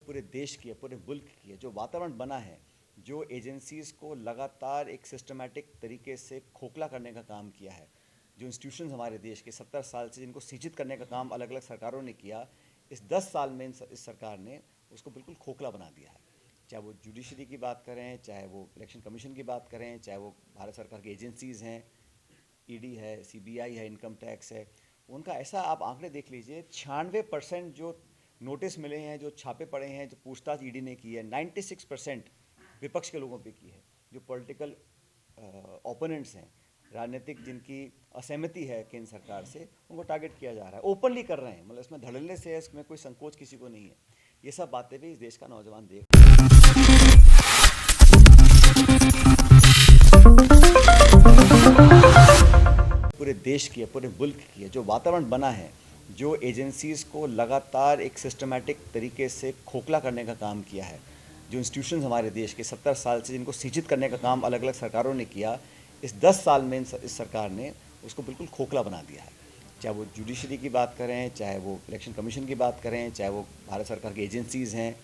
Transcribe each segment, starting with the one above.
पूरे देश की है, पूरे मुल्क की है, जो वातावरण बना है, जो एजेंसीज़ को लगातार एक सिस्टमैटिक तरीके से खोखला करने का काम किया है, जो इंस्टीट्यूशंस हमारे देश के 70 साल से जिनको सिंचित करने का काम अलग अलग सरकारों ने किया, इस 10 साल में इस सरकार ने उसको बिल्कुल खोखला बना दिया है। चाहे वो जुडिशरी की बात करें, चाहे वो इलेक्शन कमीशन की बात करें, चाहे वो भारत सरकार की एजेंसीज़ हैं, ईडी है, सीबीआई है, इनकम टैक्स है, उनका ऐसा आप आंकड़े देख लीजिए, 96% जो नोटिस मिले हैं, जो छापे पड़े हैं, जो पूछताछ ईडी ने की है, 96% विपक्ष के लोगों पे की है, जो पॉलिटिकल ओपोनेंट्स हैं, राजनीतिक जिनकी असहमति है केंद्र सरकार से, उनको टारगेट किया जा रहा है, ओपनली कर रहे हैं, मतलब इसमें धड़ल्ले से है, इसमें कोई संकोच किसी को नहीं है। ये सब बातें भी इस देश का नौजवान देख पूरे देश की है, पूरे मुल्क की है, जो वातावरण बना है, जो एजेंसीज़ को लगातार एक सिस्टमैटिक तरीके से खोखला करने का काम किया है, जो इंस्टीट्यूशंस हमारे देश के 70 साल से जिनको सिंचित करने का काम अलग अलग सरकारों ने किया, इस 10 साल में इस सरकार ने उसको बिल्कुल खोखला बना दिया है। चाहे वो जुडिशरी की बात करें, चाहे वो इलेक्शन कमीशन की बात करें, चाहे वो भारत सरकार की एजेंसीज़ हैं,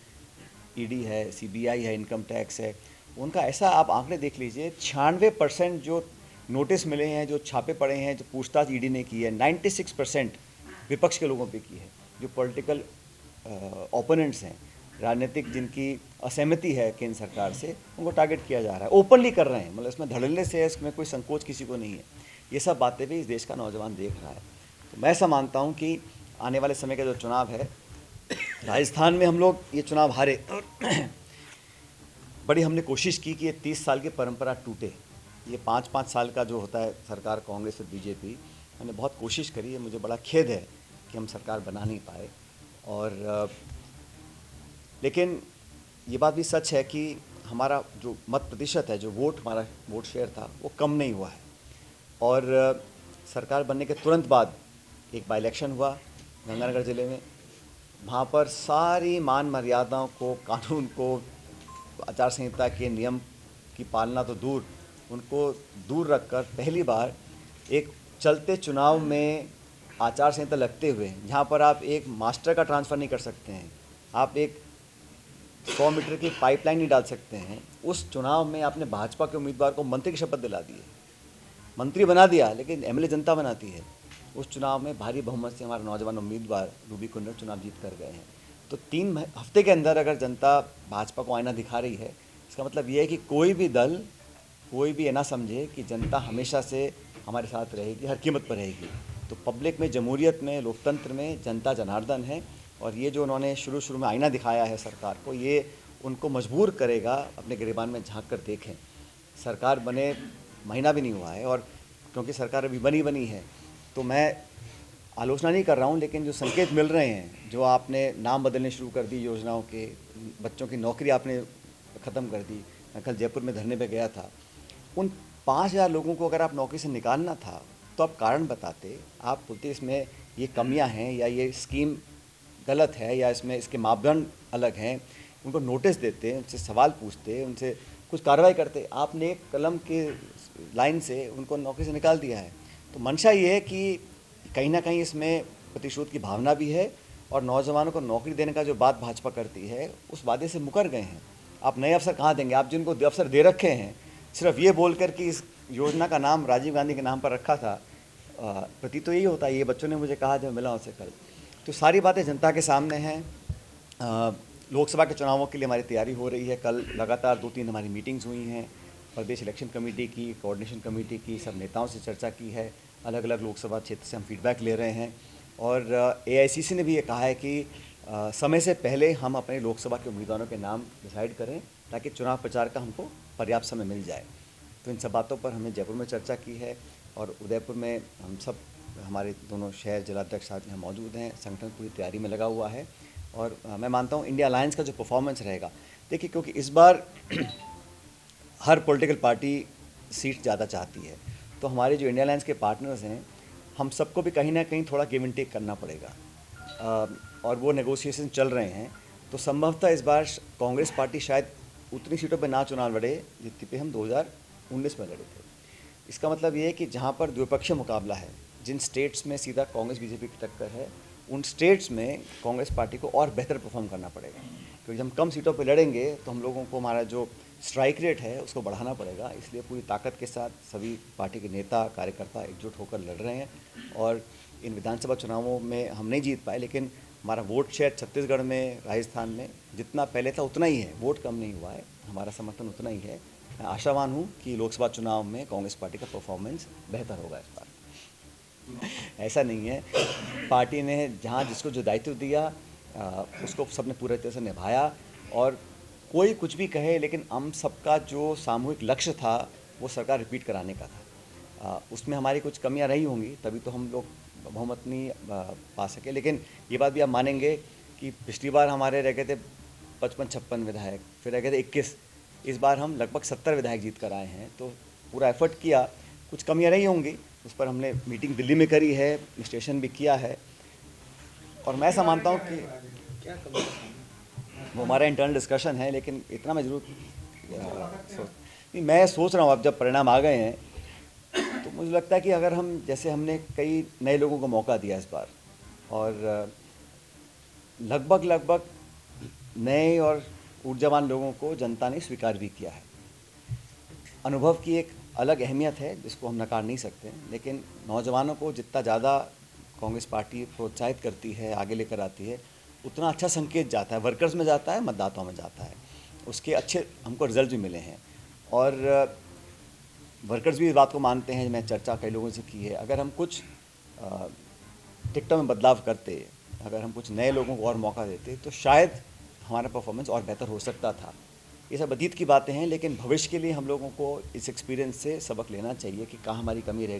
ईडी है, सीबीआई है, इनकम टैक्स है, उनका ऐसा आप आंकड़े देख लीजिए, 96% जो नोटिस मिले हैं, जो छापे पड़े हैं, जो पूछताछ ईडी ने की है, 96% विपक्ष के लोगों पे की है, जो पॉलिटिकल ओपोनेंट्स हैं, राजनीतिक जिनकी असहमति है केंद्र सरकार से, उनको टारगेट किया जा रहा है, ओपनली कर रहे हैं, मतलब इसमें धड़ल्ले से है, इसमें कोई संकोच किसी को नहीं है। ये सब बातें भी इस देश का नौजवान देख रहा है। तो मैं ऐसा मानता हूँ कि आने वाले समय का जो चुनाव है, राजस्थान में हम लोग ये चुनाव हारे बड़ी हमने कोशिश की कि ये 30 साल की परंपरा टूटे। ये 5-5 साल का जो होता है सरकार कांग्रेस और बीजेपी, हमने बहुत कोशिश करी है। मुझे बड़ा खेद है कि हम सरकार बना नहीं पाए। और लेकिन ये बात भी सच है कि हमारा जो मत प्रतिशत है, जो हमारा वोट शेयर था, वो कम नहीं हुआ है। और सरकार बनने के तुरंत बाद एक बाई इलेक्शन हुआ गंगानगर ज़िले में। वहाँ पर सारी मान मर्यादाओं को, कानून को, आचार संहिता के नियम की पालना तो दूर, उनको दूर रखकर पहली बार एक चलते चुनाव में आचार संहिता लगते हुए, जहाँ पर आप एक मास्टर का ट्रांसफ़र नहीं कर सकते हैं, आप एक 100 मीटर की पाइपलाइन नहीं डाल सकते हैं, उस चुनाव में आपने भाजपा के उम्मीदवार को मंत्री की शपथ दिला दी है। मंत्री बना दिया, लेकिन एमएलए जनता बनाती है। उस चुनाव में भारी बहुमत से हमारे नौजवान उम्मीदवार रूबी कुंडर चुनाव जीत कर गए हैं। तो 3 हफ्ते के अंदर अगर जनता भाजपा को आईना दिखा रही है, इसका मतलब ये है कि कोई भी दल, कोई भी ये ना समझे कि जनता हमेशा से हमारे साथ रहेगी, हर कीमत पर रहेगी। तो पब्लिक में, जमहूरियत में, लोकतंत्र में जनता जनार्दन है। और ये जो उन्होंने शुरू में आईना दिखाया है सरकार को, ये उनको मजबूर करेगा अपने गिरेबान में झांक कर देखें। सरकार बने महीना भी नहीं हुआ है, और क्योंकि सरकार अभी बनी है, तो मैं आलोचना नहीं कर रहा हूँ, लेकिन जो संकेत मिल रहे हैं, जो आपने नाम बदलने शुरू कर दी योजनाओं के, बच्चों की नौकरी आपने ख़त्म कर दी। मैं कल जयपुर में धरने पे गया था। उन 5,000 लोगों को अगर आप नौकरी से निकालना था, तो आप कारण बताते, आप बोलते इसमें ये कमियां हैं, या ये स्कीम गलत है, या इसमें इसके मापदंड अलग हैं, उनको नोटिस देते, उनसे सवाल पूछते, उनसे कुछ कार्रवाई करते। आपने एक कलम के लाइन से उनको नौकरी से निकाल दिया है। तो मंशा ये है कि कहीं ना कहीं इसमें प्रतिशोध की भावना भी है, और नौजवानों को नौकरी देने का जो बात भाजपा करती है, उस वादे से मुकर गए हैं। आप नए अवसर कहाँ देंगे? आप जिनको अवसर दे रखे हैं, सिर्फ ये बोलकर कि इस योजना का नाम राजीव गांधी के नाम पर रखा था, प्रतीत तो यही होता है। ये बच्चों ने मुझे कहा जब मिला उनसे कल। तो सारी बातें जनता के सामने हैं। लोकसभा के चुनावों के लिए हमारी तैयारी हो रही है। कल लगातार 2-3 हमारी मीटिंग्स हुई हैं, प्रदेश इलेक्शन कमेटी की, कोऑर्डिनेशन कमेटी की, सब नेताओं से चर्चा की है। अलग अलग लोकसभा क्षेत्र से हम फीडबैक ले रहे हैं। और एआईसीसी ने भी ये कहा है कि समय से पहले हम अपने लोकसभा के उम्मीदवारों के नाम डिसाइड करें, ताकि चुनाव प्रचार का हमको पर्याप्त समय मिल जाए। तो इन सब बातों पर हमने जयपुर में चर्चा की है, और उदयपुर में हम सब, हमारे दोनों शहर जिलाध्यक्ष साथ यहाँ मौजूद हैं। संगठन पूरी तैयारी में लगा हुआ है। और मैं मानता हूँ इंडिया अलायंस का जो परफॉर्मेंस रहेगा, देखिए, क्योंकि इस बार हर पॉलिटिकल पार्टी सीट ज़्यादा चाहती है, तो हमारे जो इंडिया अलायंस के पार्टनर्स हैं, हम सबको भी कहीं ना कहीं थोड़ा गिव एंड टेक करना पड़ेगा। और वो नेगोशिएशन चल रहे हैं। तो संभवतः इस बार कांग्रेस पार्टी शायद उतनी सीटों पर ना चुनाव लड़े जितनी पे हम 2019 में लड़े थे। इसका मतलब ये है कि जहाँ पर द्विपक्षीय मुकाबला है, जिन स्टेट्स में सीधा कांग्रेस बीजेपी की टक्कर है, उन स्टेट्स में कांग्रेस पार्टी को और बेहतर परफॉर्म करना पड़ेगा, क्योंकि जब हम कम सीटों पर लड़ेंगे तो हम लोगों को हमारा जो स्ट्राइक रेट है उसको बढ़ाना पड़ेगा। इसलिए पूरी ताकत के साथ सभी पार्टी के नेता कार्यकर्ता एकजुट होकर लड़ रहे हैं। और इन विधानसभा चुनावों में हम नहीं जीत पाए, लेकिन हमारा वोट शेयर छत्तीसगढ़ में, राजस्थान में जितना पहले था उतना ही है, वोट कम नहीं हुआ है, हमारा समर्थन उतना ही है। मैं आशावान हूँ कि लोकसभा चुनाव में कांग्रेस पार्टी का परफॉर्मेंस बेहतर होगा इस बार। ऐसा नहीं है, पार्टी ने जहाँ जिसको जो दायित्व दिया उसको सबने पूरी तरह से निभाया। और कोई कुछ भी कहे, लेकिन हम सबका जो सामूहिक लक्ष्य था वो सरकार रिपीट कराने का था। उसमें हमारी कुछ कमियां रही होंगी, तभी तो हम लोग बहुमत नहीं पा सके। लेकिन ये बात भी आप मानेंगे कि पिछली बार हमारे रह गए थे 55-56 विधायक, फिर रह गए थे 21। इस बार हम लगभग 70 विधायक जीत कर आए हैं, तो पूरा एफर्ट किया। कुछ कमियां रही होंगी, उस पर हमने मीटिंग दिल्ली में करी है, विश्लेषण भी किया है। और मैं ऐसा मानता हूँ कि वो हमारा इंटरनल डिस्कशन है, लेकिन इतना मैं जरूर नहीं, मैं सोच रहा हूँ अब जब परिणाम आ गए हैं तो मुझे लगता है कि अगर हम, जैसे हमने कई नए लोगों को मौका दिया इस बार, और लगभग नए और ऊर्जावान लोगों को जनता ने स्वीकार भी किया है। अनुभव की एक अलग अहमियत है जिसको हम नकार नहीं सकते, लेकिन नौजवानों को जितना ज़्यादा कांग्रेस पार्टी प्रोत्साहित करती है, आगे लेकर आती है, उतना अच्छा संकेत जाता है, वर्कर्स में जाता है, मतदाताओं में जाता है। उसके अच्छे हमको रिजल्ट भी मिले हैं, और वर्कर्स भी इस बात को मानते हैं। मैं चर्चा कई लोगों से की है, अगर हम कुछ टिकटों में बदलाव करते, अगर हम कुछ नए लोगों को और मौका देते, तो शायद हमारा परफॉर्मेंस और बेहतर हो सकता था। ये सब अतीत की बातें हैं, लेकिन भविष्य के लिए हम लोगों को इस एक्सपीरियंस से सबक लेना चाहिए कि कहाँ हमारी कमी रह